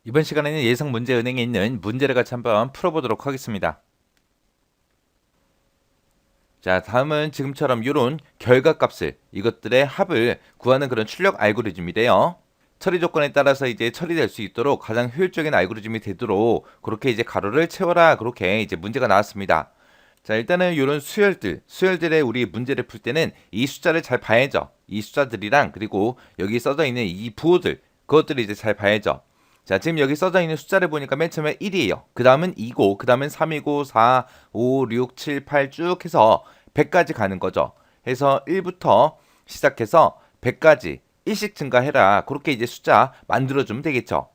이번 시간에는 예상 문제 은행에 있는 문제를 같이 한번 풀어보도록 하겠습니다. 자, 다음은 지금처럼 이런 결과값을 이것들의 합을 구하는 그런 출력 알고리즘이래요. 처리 조건에 따라서 이제 처리될 수 있도록 가장 효율적인 알고리즘이 되도록 그렇게 이제 가로를 채워라 그렇게 이제 문제가 나왔습니다. 자, 일단은 이런 수열들의 우리 문제를 풀 때는 이 숫자를 잘 봐야죠. 이 숫자들이랑 그리고 여기 써져 있는 이 부호들 그것들을 이제 잘 봐야죠. 자, 지금 여기 써져 있는 숫자를 보니까 맨 처음에 1이에요. 그 다음은 2고, 그 다음은 3이고, 4, 5, 6, 7, 8 쭉 해서 100까지 가는 거죠. 해서 1부터 시작해서 100까지 1씩 증가해라. 그렇게 이제 숫자 만들어주면 되겠죠.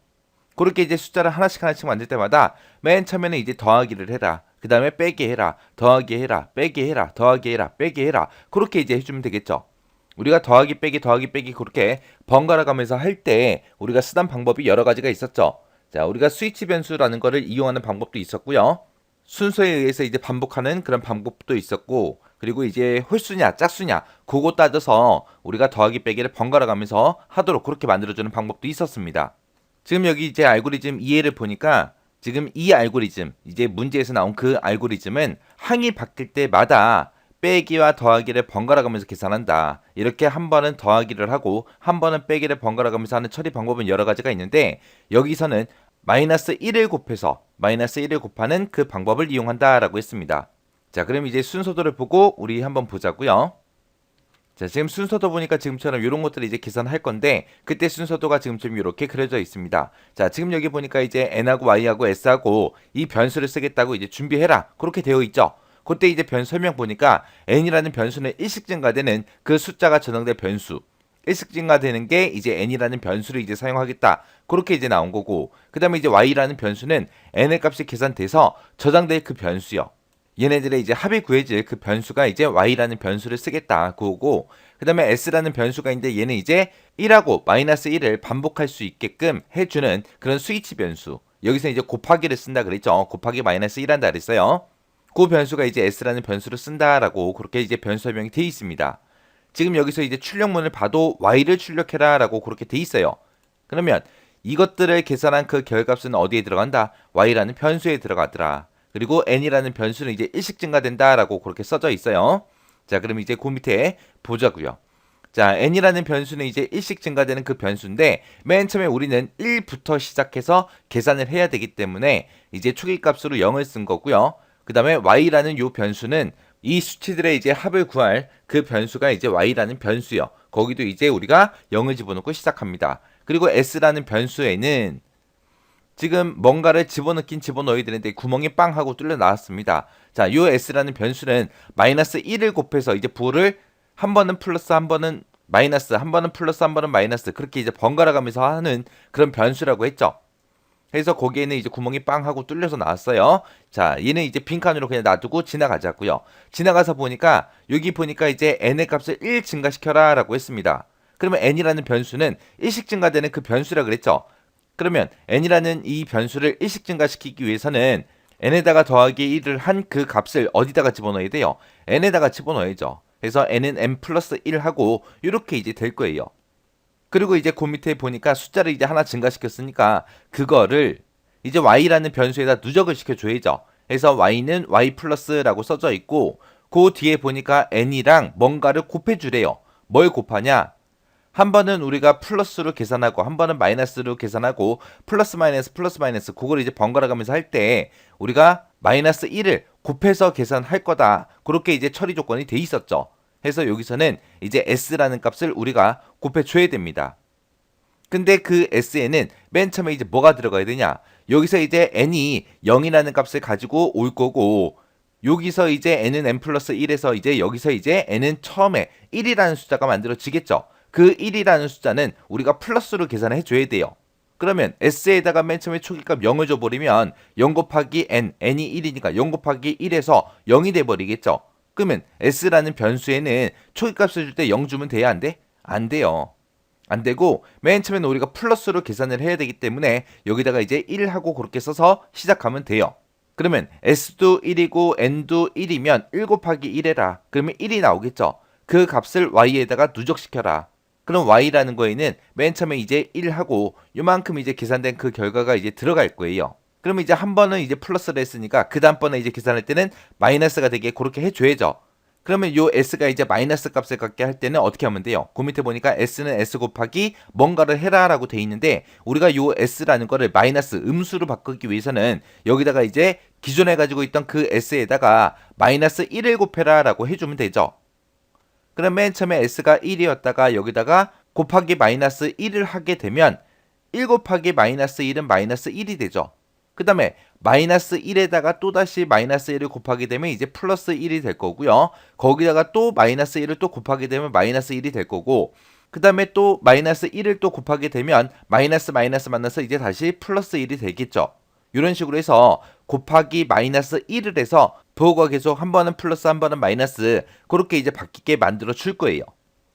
그렇게 이제 숫자를 하나씩 하나씩 만들 때마다 맨 처음에는 이제 더하기를 해라. 그 다음에 빼기 해라. 더하기 해라. 빼기 해라. 더하기 해라. 빼기 해라. 그렇게 이제 해주면 되겠죠. 우리가 더하기 빼기 그렇게 번갈아 가면서 할 때 우리가 쓰던 방법이 여러 가지가 있었죠. 자, 우리가 스위치 변수라는 거를 이용하는 방법도 있었고요. 순서에 의해서 이제 반복하는 그런 방법도 있었고, 그리고 이제 홀수냐 짝수냐 그거 따져서 우리가 더하기 빼기를 번갈아 가면서 하도록 그렇게 만들어주는 방법도 있었습니다. 지금 여기 이제 알고리즘 이해를 보니까 지금 이 알고리즘, 이제 문제에서 나온 그 알고리즘은 항이 바뀔 때마다 빼기와 더하기를 번갈아 가면서 계산한다. 이렇게 한 번은 더하기를 하고 한 번은 빼기를 번갈아 가면서 하는 처리 방법은 여러 가지가 있는데 여기서는 마이너스 1을 곱해서 마이너스 1을 곱하는 그 방법을 이용한다라고 했습니다. 자, 그럼 이제 순서도를 보고 우리 한번 보자고요. 자, 지금 순서도 보니까 지금처럼 이런 것들을 이제 계산할 건데 그때 순서도가 지금처럼 이렇게 그려져 있습니다. 자, 지금 여기 보니까 이제 n하고 y하고 s하고 이 변수를 쓰겠다고 이제 준비해라 그렇게 되어 있죠. 그때 이제 변수 설명 보니까 n이라는 변수는 1씩 증가되는 그 숫자가 저장될 변수, 1씩 증가되는 게 이제 n이라는 변수를 이제 사용하겠다 그렇게 이제 나온 거고, 그 다음에 이제 y라는 변수는 n의 값이 계산돼서 저장될 그 변수요. 얘네들의 이제 합이 구해질 그 변수가 이제 y라는 변수를 쓰겠다 그거고, 그 다음에 s라는 변수가 있는데 얘는 이제 1하고 마이너스 1을 반복할 수 있게끔 해주는 그런 스위치 변수, 여기서 이제 곱하기를 쓴다 그랬죠. 곱하기 마이너스 1 한다 그랬어요. 그 변수가 이제 s라는 변수를 쓴다라고 그렇게 이제 변수 설명이 돼 있습니다. 지금 여기서 이제 출력문을 봐도 y를 출력해라라고 그렇게 돼 있어요. 그러면 이것들을 계산한 그 결값은 어디에 들어간다? y라는 변수에 들어가더라. 그리고 n이라는 변수는 이제 1씩 증가된다라고 그렇게 써져 있어요. 자, 그럼 이제 그 밑에 보자고요. 자, n이라는 변수는 이제 1씩 증가되는 그 변수인데 맨 처음에 우리는 1부터 시작해서 계산을 해야 되기 때문에 이제 초기값으로 0을 쓴 거고요. 그 다음에 y라는 요 변수는 이 수치들의 이제 합을 구할 그 변수가 이제 y라는 변수요. 거기도 이제 우리가 0을 집어넣고 시작합니다. 그리고 s라는 변수에는 지금 뭔가를 집어넣긴 집어넣어야 되는데 구멍이 빵 하고 뚫려 나왔습니다. 자, 요 s라는 변수는 마이너스 1을 곱해서 이제 부호를 한 번은 플러스 한 번은 마이너스, 한 번은 플러스 한 번은 마이너스 그렇게 이제 번갈아 가면서 하는 그런 변수라고 했죠. 그래서 거기에는 이제 구멍이 빵 하고 뚫려서 나왔어요. 자, 얘는 이제 빈칸으로 그냥 놔두고 지나가자고요. 지나가서 보니까 여기 보니까 이제 n의 값을 1 증가시켜라 라고 했습니다. 그러면 n이라는 변수는 1씩 증가되는 그 변수라 그랬죠. 그러면 n이라는 이 변수를 1씩 증가시키기 위해서는 n에다가 더하기 1을 한 그 값을 어디다가 집어넣어야 돼요? n에다가 집어넣어야죠. 그래서 n은 n 플러스 1 하고 이렇게 이제 될 거예요. 그리고 이제 그 밑에 보니까 숫자를 이제 하나 증가시켰으니까 그거를 이제 y라는 변수에다 누적을 시켜줘야죠. 그래서 y는 y 플러스라고 써져 있고 그 뒤에 보니까 n이랑 뭔가를 곱해주래요. 뭘 곱하냐? 한 번은 우리가 플러스로 계산하고 한 번은 마이너스로 계산하고 플러스 마이너스 그걸 이제 번갈아 가면서 할 때 우리가 마이너스 1을 곱해서 계산할 거다. 그렇게 이제 처리 조건이 돼 있었죠. 해서 여기서는 이제 s라는 값을 우리가 곱해 줘야 됩니다. 근데 그 s에는 맨 처음에 이제 뭐가 들어가야 되냐? 여기서 이제 n이 0이라는 값을 가지고 올 거고 여기서 이제 n은 n 플러스 1에서 이제 여기서 이제 n은 처음에 1이라는 숫자가 만들어지겠죠. 그 1이라는 숫자는 우리가 플러스로 계산해 줘야 돼요. 그러면 s에다가 맨 처음에 초기값 0을 줘버리면 0 곱하기 n이 1이니까 0 곱하기 1에서 0이 돼버리겠죠. 그러면 s라는 변수에는 초기값을 줄 때 0 주면 돼야 안 돼? 안 돼요. 안 되고 맨 처음에는 우리가 플러스로 계산을 해야 되기 때문에 여기다가 이제 1 하고 그렇게 써서 시작하면 돼요. 그러면 s도 1이고 n도 1이면 1 곱하기 1 해라. 그러면 1이 나오겠죠. 그 값을 y에다가 누적시켜라. 그럼 y라는 거에는 맨 처음에 이제 1하고 요만큼 이제 계산된 그 결과가 이제 들어갈 거예요. 그러면 이제 한 번은 이제 플러스를 했으니까 그 다음번에 이제 계산할 때는 마이너스가 되게 그렇게 해줘야죠. 그러면 요 s가 이제 마이너스 값을 갖게 할 때는 어떻게 하면 돼요? 그 밑에 보니까 s는 s 곱하기 뭔가를 해라 라고 돼 있는데 우리가 요 s라는 거를 마이너스 음수로 바꾸기 위해서는 여기다가 이제 기존에 가지고 있던 그 s에다가 마이너스 1을 곱해라 라고 해주면 되죠. 그럼 맨 처음에 s가 1이었다가 여기다가 곱하기 마이너스 1을 하게 되면 1 곱하기 마이너스 1은 마이너스 1이 되죠. 그 다음에 마이너스 1에다가 또다시 마이너스 1을 곱하게 되면 이제 플러스 1이 될 거고요. 거기다가 또 마이너스 1을 또 곱하게 되면 마이너스 1이 될 거고 그 다음에 또 마이너스 1을 또 곱하게 되면 마이너스 마이너스 만나서 이제 다시 플러스 1이 되겠죠. 이런 식으로 해서 곱하기 마이너스 1을 해서 부호가 계속 한 번은 플러스 한 번은 마이너스 그렇게 이제 바뀌게 만들어 줄 거예요.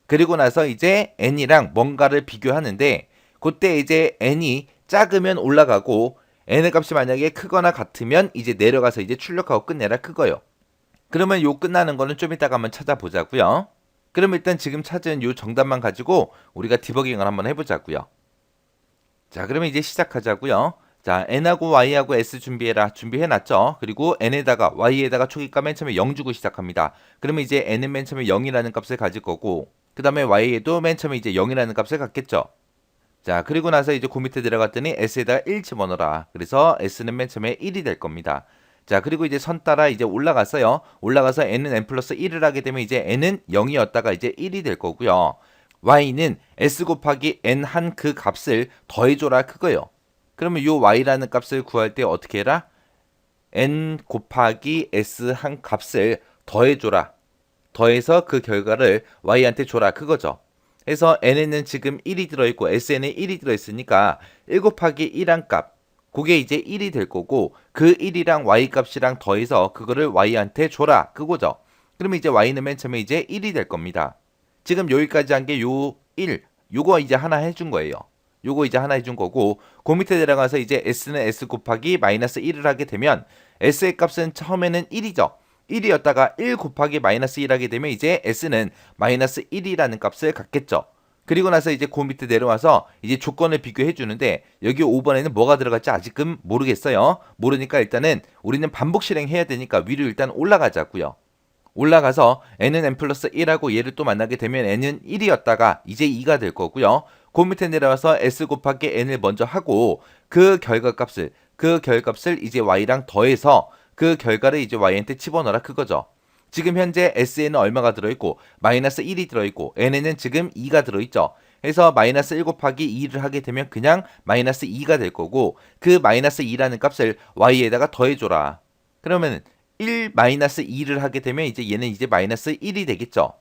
그리고 나서 이제 n이랑 뭔가를 비교하는데 그때 이제 n이 작으면 올라가고 n의 값이 만약에 크거나 같으면 이제 내려가서 이제 출력하고 끝내라 그거요. 그러면 요 끝나는 거는 좀 이따가 한번 찾아보자고요. 그럼 일단 지금 찾은 요 정답만 가지고 우리가 디버깅을 한번 해보자고요. 자, 그러면 이제 시작하자고요. 자, n하고 y하고 s 준비해라. 준비해놨죠. 그리고 n에다가 y에다가 초기값 맨 처음에 0 주고 시작합니다. 그러면 이제 n은 맨 처음에 0이라는 값을 가질 거고 그 다음에 y에도 맨 처음에 이제 0이라는 값을 갖겠죠. 자, 그리고 나서 이제 그 밑에 들어갔더니 s에다가 1 집어넣어라. 그래서 s는 맨 처음에 1이 될 겁니다. 자, 그리고 이제 선 따라 이제 올라갔어요. 올라가서 n은 n 플러스 1을 하게 되면 이제 n은 0이었다가 이제 1이 될 거고요. y는 s 곱하기 n 한 그 값을 더해줘라 그거요. 그러면 요 y라는 값을 구할 때 어떻게 해라? n 곱하기 s 한 값을 더해줘라. 더해서 그 결과를 y한테 줘라 그거죠. 그래서 n에는 지금 1이 들어있고 s에는 1이 들어있으니까 1 곱하기 1한 값 그게 이제 1이 될 거고 그 1이랑 y 값이랑 더해서 그거를 y한테 줘라 그거죠. 그러면 이제 y는 맨 처음에 이제 1이 될 겁니다. 지금 여기까지 한 게 요 1 요거 이제 하나 해준 거예요. 요거 이제 하나 해준 거고 그 밑에 내려가서 이제 s는 s 곱하기 마이너스 1을 하게 되면 s의 값은 처음에는 1이죠. 1이었다가 1 곱하기 마이너스 1 하게 되면 이제 s는 마이너스 1이라는 값을 갖겠죠. 그리고 나서 이제 그 밑에 내려와서 이제 조건을 비교해 주는데 여기 5번에는 뭐가 들어갈지 아직은 모르겠어요. 모르니까 일단은 우리는 반복 실행해야 되니까 위로 일단 올라가자고요. 올라가서 n은 n 플러스 1하고 얘를 또 만나게 되면 n은 1이었다가 이제 2가 될 거고요. 그 밑에 내려와서 s 곱하기 n을 먼저 하고 그 결과값을 이제 y랑 더해서 그 결과를 이제 y한테 집어넣어라 그거죠. 지금 현재 s에는 얼마가 들어있고 마이너스 1이 들어있고 n에는 지금 2가 들어있죠. 그래서 마이너스 1 곱하기 2를 하게 되면 그냥 마이너스 2가 될 거고 그 마이너스 2라는 값을 y에다가 더해줘라. 그러면 1 마이너스 2를 하게 되면 이제 얘는 이제 마이너스 1이 되겠죠.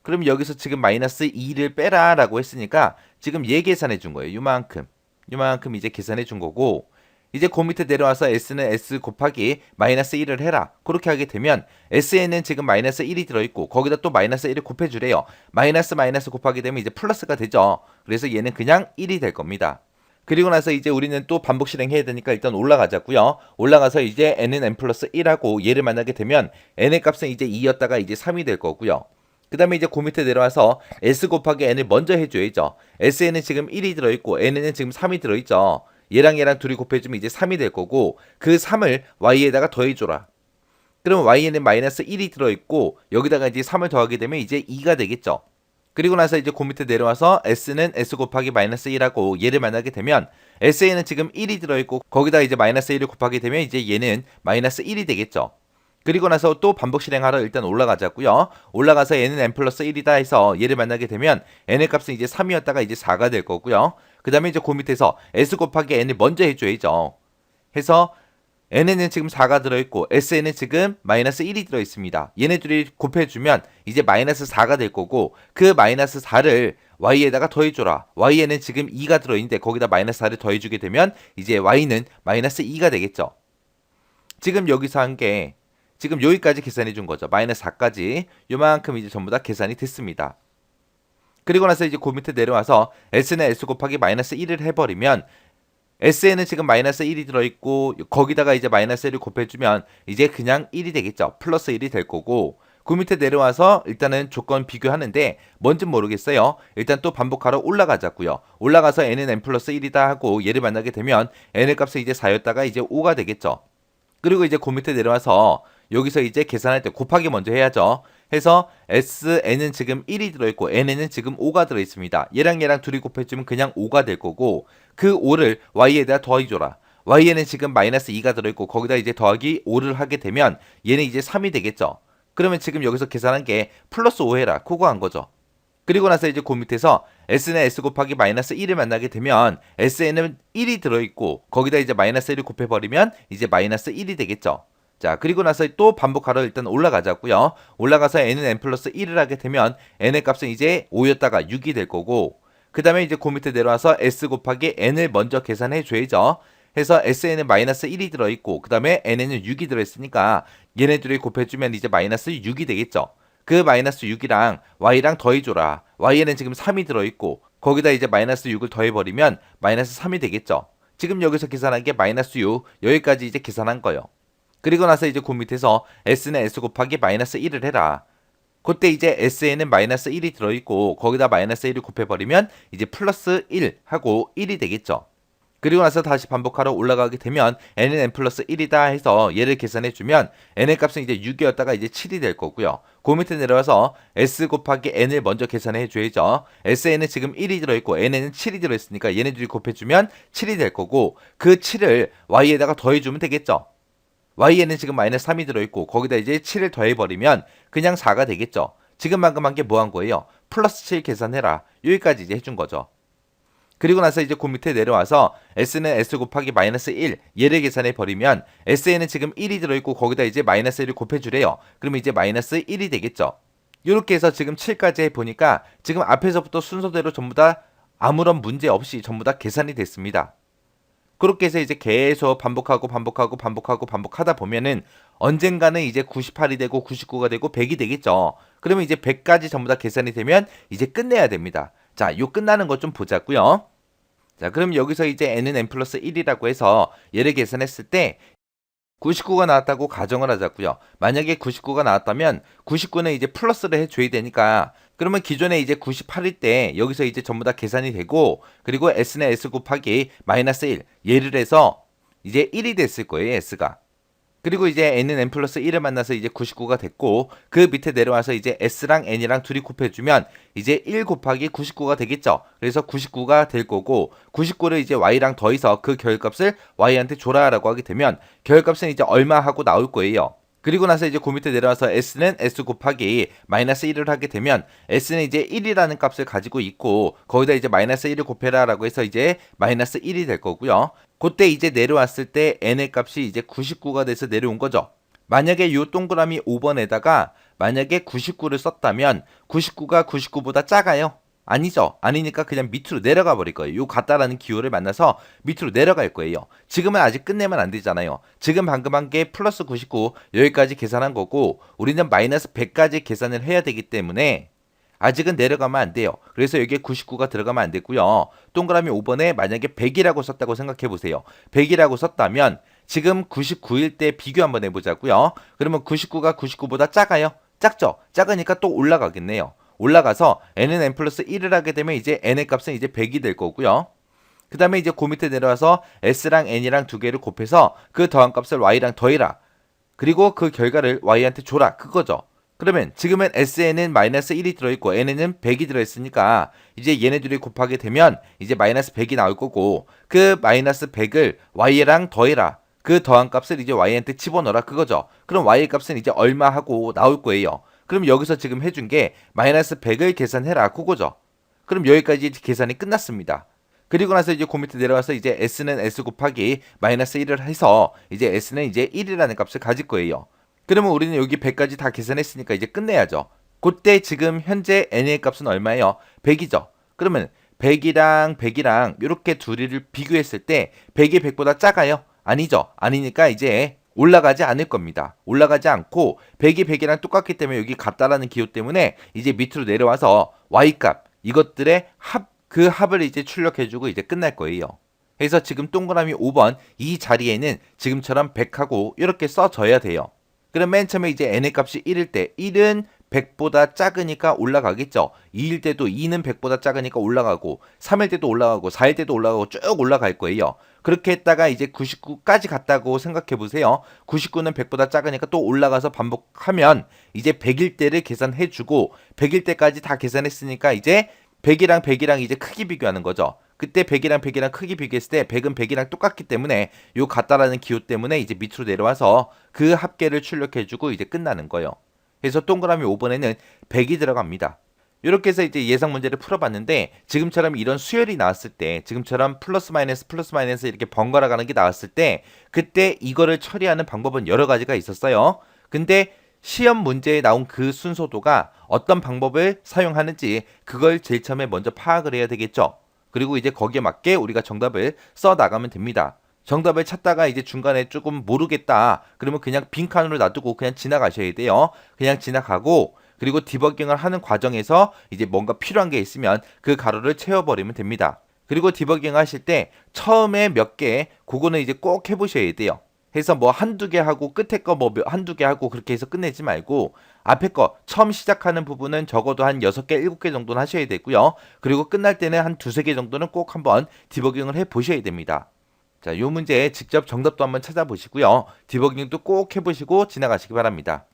그럼 여기서 지금 마이너스 2를 빼라 라고 했으니까 지금 얘 계산해 준 거예요. 요만큼 이제 계산해 준 거고 이제 그 밑에 내려와서 s는 s 곱하기 마이너스 1을 해라. 그렇게 하게 되면 s에는 지금 마이너스 1이 들어있고 거기다 또 마이너스 1을 곱해주래요. 마이너스 마이너스 곱하게 되면 이제 플러스가 되죠. 그래서 얘는 그냥 1이 될 겁니다. 그리고 나서 이제 우리는 또 반복 실행해야 되니까 일단 올라가자고요. 올라가서 이제 n은 n 플러스 1하고 얘를 만나게 되면 n의 값은 이제 2였다가 이제 3이 될 거고요. 그 다음에 이제 그 밑에 내려와서 s 곱하기 n을 먼저 해줘야죠. s에는 지금 1이 들어있고 n에는 지금 3이 들어있죠. 얘랑 둘이 곱해주면 이제 3이 될 거고 그 3을 y에다가 더해줘라. 그러면 y에는 마이너스 1이 들어있고 여기다가 이제 3을 더하게 되면 이제 2가 되겠죠. 그리고 나서 이제 그 밑에 내려와서 s는 s 곱하기 마이너스 1하고 얘를 만나게 되면 s에는 지금 1이 들어있고 거기다 이제 마이너스 1을 곱하게 되면 이제 얘는 마이너스 1이 되겠죠. 그리고 나서 또 반복 실행하러 일단 올라가자고요. 올라가서 얘는 n 플러스 1이다 해서 얘를 만나게 되면 n의 값은 이제 3이었다가 이제 4가 될 거고요. 그 다음에 이제 그 밑에서 s 곱하기 n을 먼저 해줘야죠. 해서 n에는 지금 4가 들어있고 s에는 지금 마이너스 1이 들어있습니다. 얘네들이 곱해주면 이제 마이너스 4가 될 거고 그 마이너스 4를 y에다가 더해줘라. y에는 지금 2가 들어있는데 거기다 마이너스 4를 더해주게 되면 이제 y는 마이너스 2가 되겠죠. 지금 여기서 한 게 지금 여기까지 계산해 준 거죠. 마이너스 4까지 요만큼 이제 전부 다 계산이 됐습니다. 그리고 나서 이제 그 밑에 내려와서 s는 s 곱하기 마이너스 1을 해버리면 s에는 지금 마이너스 1이 들어있고 거기다가 이제 마이너스 1을 곱해주면 이제 그냥 1이 되겠죠. 플러스 1이 될 거고 그 밑에 내려와서 일단은 조건 비교하는데 뭔진 모르겠어요. 일단 또 반복하러 올라가자고요. 올라가서 n은 n 플러스 1이다 하고 얘를 만나게 되면 n의 값은 이제 4였다가 이제 5가 되겠죠. 그리고 이제 그 밑에 내려와서 여기서 이제 계산할 때 곱하기 먼저 해야죠. 해서 SN은 지금 1이 들어있고 NN은 지금 5가 들어있습니다. 얘랑 둘이 곱해주면 그냥 5가 될 거고 그 5를 Y에다 더해줘라. Y에는 지금 마이너스 2가 들어있고 거기다 이제 더하기 5를 하게 되면 얘는 이제 3이 되겠죠. 그러면 지금 여기서 계산한 게 플러스 5 해라. 그거 한 거죠. 그리고 나서 이제 그 밑에서 S는 S 곱하기 마이너스 1을 만나게 되면 SN은 1이 들어있고 거기다 이제 마이너스 1을 곱해버리면 이제 마이너스 1이 되겠죠. 자, 그리고 나서 또 반복하러 일단 올라가자고요. 올라가서 n은 n 플러스 1을 하게 되면 n의 값은 이제 5였다가 6이 될 거고 그 다음에 이제 그 밑에 내려와서 S 곱하기 n을 먼저 계산해 줘야죠. 해서 SN은 마이너스 1이 들어있고 그 다음에 n에는 6이 들어있으니까 얘네들이 곱해주면 이제 마이너스 6이 되겠죠. 그 마이너스 6이랑 y랑 더해줘라. y에는 지금 3이 들어있고 거기다 이제 마이너스 6을 더해버리면 마이너스 3이 되겠죠. 지금 여기서 계산한 게 마이너스 6 여기까지 이제 계산한 거예요. 그리고 나서 이제 그 밑에서 s는 s 곱하기 마이너스 1을 해라. 그때 이제 s에는 마이너스 1이 들어있고 거기다 마이너스 1을 곱해버리면 이제 플러스 1 하고 1이 되겠죠. 그리고 나서 다시 반복하러 올라가게 되면 n은 n 플러스 1이다 해서 얘를 계산해주면 n의 값은 이제 6이었다가 이제 7이 될 거고요. 그 밑에 내려와서 s 곱하기 n을 먼저 계산해줘야죠. s에는 지금 1이 들어있고 n에는 7이 들어있으니까 얘네들이 곱해주면 7이 될 거고 그 7을 y에다가 더해주면 되겠죠. y에는 지금 마이너스 3이 들어있고 거기다 이제 7을 더해버리면 그냥 4가 되겠죠. 지금 방금 한 게 뭐 한 거예요? 플러스 7 계산해라. 여기까지 이제 해준 거죠. 그리고 나서 이제 그 밑에 내려와서 s는 s 곱하기 마이너스 1 얘를 계산해 버리면 s에는 지금 1이 들어있고 거기다 이제 마이너스 1을 곱해주래요. 그러면 이제 마이너스 1이 되겠죠. 이렇게 해서 지금 7까지 해보니까 지금 앞에서부터 순서대로 전부 다 아무런 문제 없이 전부 다 계산이 됐습니다. 그렇게 해서 이제 계속 반복하다 보면은 언젠가는 이제 98이 되고 99가 되고 100이 되겠죠. 그러면 이제 100까지 전부 다 계산이 되면 이제 끝내야 됩니다. 자, 요 끝나는 것 좀 보자고요. 자, 그럼 여기서 이제 n은 n 플러스 1이라고 해서 얘를 계산했을 때 99가 나왔다고 가정을 하자고요. 만약에 99가 나왔다면 99는 이제 플러스를 해줘야 되니까 그러면 기존에 이제 98일 때 여기서 이제 전부 다 계산이 되고 그리고 s는 s 곱하기 마이너스 1 얘를 해서 이제 1이 됐을 거예요. s가. 그리고 이제 n은 n 플러스 1을 만나서 이제 99가 됐고 그 밑에 내려와서 이제 s랑 n이랑 둘이 곱해주면 이제 1 곱하기 99가 되겠죠. 그래서 99가 될 거고 99를 이제 y랑 더해서 그 결값을 y한테 줘라라고 하게 되면 결값은 이제 얼마 하고 나올 거예요. 그리고 나서 이제 그 밑에 내려와서 s는 s 곱하기 마이너스 1을 하게 되면 s는 이제 1이라는 값을 가지고 있고 거기다 이제 마이너스 1을 곱해라라고 해서 이제 마이너스 1이 될 거고요. 그때 이제 내려왔을 때 n의 값이 이제 99가 돼서 내려온 거죠. 만약에 요 동그라미 5번에다가 만약에 99를 썼다면 99가 99보다 작아요? 아니죠. 아니니까 그냥 밑으로 내려가 버릴 거예요. 요 같다라는 기호를 만나서 밑으로 내려갈 거예요. 지금은 아직 끝내면 안 되잖아요. 지금 방금 한 게 플러스 99 여기까지 계산한 거고 우리는 마이너스 100까지 계산을 해야 되기 때문에 아직은 내려가면 안 돼요. 그래서 여기에 99가 들어가면 안 되고요. 동그라미 5번에 만약에 100이라고 썼다고 생각해 보세요. 100이라고 썼다면 지금 99일 때 비교 한번 해보자고요. 그러면 99가 99보다 작아요? 작죠? 작으니까 또 올라가겠네요. 올라가서 n은 n 플러스 1을 하게 되면 이제 n의 값은 이제 100이 될 거고요. 그 다음에 이제 그 밑에 내려와서 s랑 n이랑 두 개를 곱해서 그 더한 값을 y랑 더해라. 그리고 그 결과를 y한테 줘라. 그거죠. 그러면 지금은 s에는 마이너스 1이 들어있고 n에는 100이 들어있으니까 이제 얘네들이 곱하게 되면 이제 마이너스 100이 나올 거고 그 마이너스 100을 y랑 더해라. 그 더한 값을 이제 y한테 집어넣어라. 그거죠. 그럼 y 값은 이제 얼마 하고 나올 거예요. 그럼 여기서 지금 해준 게 마이너스 100을 계산해라. 그거죠. 그럼 여기까지 계산이 끝났습니다. 그리고 나서 이제 그 밑에 내려와서 이제 s는 s 곱하기 마이너스 1을 해서 이제 s는 이제 1이라는 값을 가질 거예요. 그러면 우리는 여기 100까지 다 계산했으니까 이제 끝내야죠. 그때 지금 현재 n의 값은 얼마예요? 100이죠. 그러면 100이랑 이렇게 둘이를 비교했을 때 100이 100보다 작아요? 아니죠. 아니니까 이제 올라가지 않을 겁니다. 올라가지 않고 100이 100이랑 똑같기 때문에 여기 같다라는 기호 때문에 이제 밑으로 내려와서 y값 이것들의 그 합을 이제 출력해주고 이제 끝날 거예요. 그래서 지금 동그라미 5번 이 자리에는 지금처럼 100하고 이렇게 써줘야 돼요. 그럼 맨 처음에 이제 n의 값이 1일 때 1은 100보다 작으니까 올라가겠죠. 2일 때도 2는 100보다 작으니까 올라가고 3일 때도 올라가고 4일 때도 올라가고 쭉 올라갈 거예요. 그렇게 했다가 이제 99까지 갔다고 생각해 보세요. 99는 100보다 작으니까 또 올라가서 반복하면 이제 100일 때를 계산해 주고 100일 때까지 다 계산했으니까 이제 100이랑 이제 크기 비교하는 거죠. 그때 100이랑 크기 비교했을 때 100은 100이랑 똑같기 때문에 요 같다라는 기호 때문에 이제 밑으로 내려와서 그 합계를 출력해주고 이제 끝나는 거예요. 그래서 동그라미 5번에는 100이 들어갑니다. 이렇게 해서 이제 예상 문제를 풀어봤는데 지금처럼 이런 수열이 나왔을 때 지금처럼 플러스 마이너스 이렇게 번갈아 가는 게 나왔을 때 그때 이거를 처리하는 방법은 여러 가지가 있었어요. 근데 시험 문제에 나온 그 순서도가 어떤 방법을 사용하는지 그걸 제일 처음에 먼저 파악을 해야 되겠죠. 그리고 이제 거기에 맞게 우리가 정답을 써 나가면 됩니다. 정답을 찾다가 이제 중간에 조금 모르겠다. 그러면 그냥 빈칸으로 놔두고 그냥 지나가셔야 돼요. 그냥 지나가고 그리고 디버깅을 하는 과정에서 이제 뭔가 필요한 게 있으면 그 가로를 채워버리면 됩니다. 그리고 디버깅 하실 때 처음에 몇 개, 그거는 이제 꼭 해보셔야 돼요. 해서 뭐 한두 개 하고 끝에 거 뭐 한두 개 하고 그렇게 해서 끝내지 말고 앞에 거 처음 시작하는 부분은 적어도 한 6개, 7개 정도는 하셔야 되고요. 그리고 끝날 때는 한 두세 개 정도는 꼭 한번 디버깅을 해 보셔야 됩니다. 자, 요 문제 직접 정답도 한번 찾아보시고요. 디버깅도 꼭 해보시고 지나가시기 바랍니다.